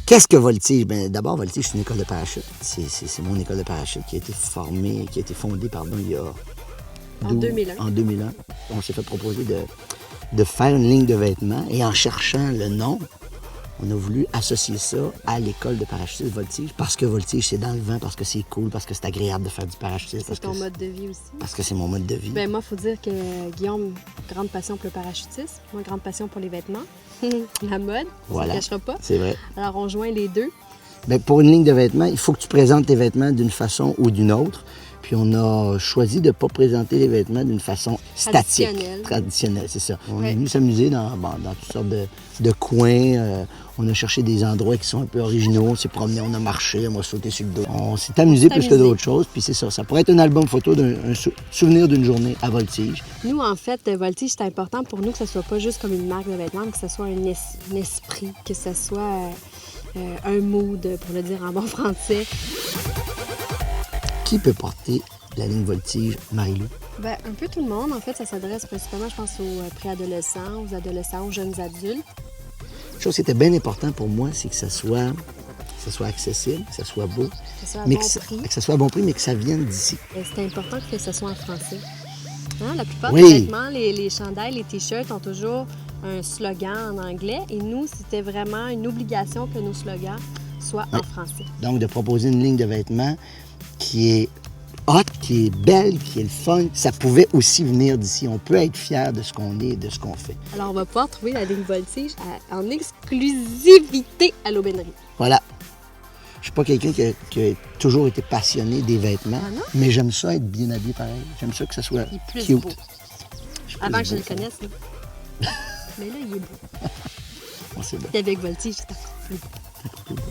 Qu'est-ce que Voltige? Bien, d'abord, Voltige, c'est une école de parachute. C'est mon école de parachute qui a été fondée, il y a... En 2001. En 2001. On s'est fait proposer de faire une ligne de vêtements et en cherchant le nom, on a voulu associer ça à l'école de parachutisme Voltige parce que Voltige, c'est dans le vent, parce que c'est cool, parce que c'est agréable de faire du parachutisme. C'est ton mode de vie aussi. Parce que c'est mon mode de vie. Ben moi, il faut dire que Guillaume, grande passion pour le parachutisme, moi, grande passion pour les vêtements, la mode, voilà. ça ne cachera pas. C'est vrai. Alors, on joint les deux. Bien, pour une ligne de vêtements, il faut que tu présentes tes vêtements d'une façon ou d'une autre. Puis on a choisi de ne pas présenter les vêtements d'une façon statique. Traditionnelle, c'est ça. On est venu s'amuser dans toutes sortes de coins. On a cherché des endroits qui sont un peu originaux. On s'est promené, on a marché, on a sauté sur le dos. On s'est amusé plus que d'autres choses. Puis c'est ça. Ça pourrait être un album photo d'un souvenir d'une journée à Voltige. Nous, en fait, Voltige, c'est important pour nous que ce soit pas juste comme une marque de vêtements, mais que ce soit un esprit, que ce soit un mood, pour le dire en bon français. Qui peut porter la ligne Voltige, Marie-Lou? Bien, un peu tout le monde. En fait, ça s'adresse principalement, je pense, aux préadolescents, aux adolescents, aux jeunes adultes. Une chose qui était bien important pour moi, c'est que ça soit accessible, que ça soit beau, Que ce soit à mais bon que prix. ça soit à bon prix, mais que ça vienne d'ici. C'est important que ce soit en français. Hein? La plupart Oui. des vêtements, les chandails, les t-shirts ont toujours un slogan en anglais. Et nous, c'était vraiment une obligation que nos slogans soient en français. Donc, de proposer une ligne de vêtements qui est hot, qui est belle, qui est le fun, ça pouvait aussi venir d'ici. On peut être fier de ce qu'on est et de ce qu'on fait. Alors, on va pouvoir trouver la ligne Voltige en exclusivité à l'Aubainerie. Voilà. Je suis pas quelqu'un qui a toujours été passionné des vêtements, Ah non? mais j'aime ça être bien habillé pareil. J'aime ça que ça soit Il est plus cute. beau. Je suis Avant plus que je beau, le ça. connaisse, là. Mais là, il est beau. Bon, c'est bon. Et avec Voltige, c'est encore plus beau. C'est plus beau.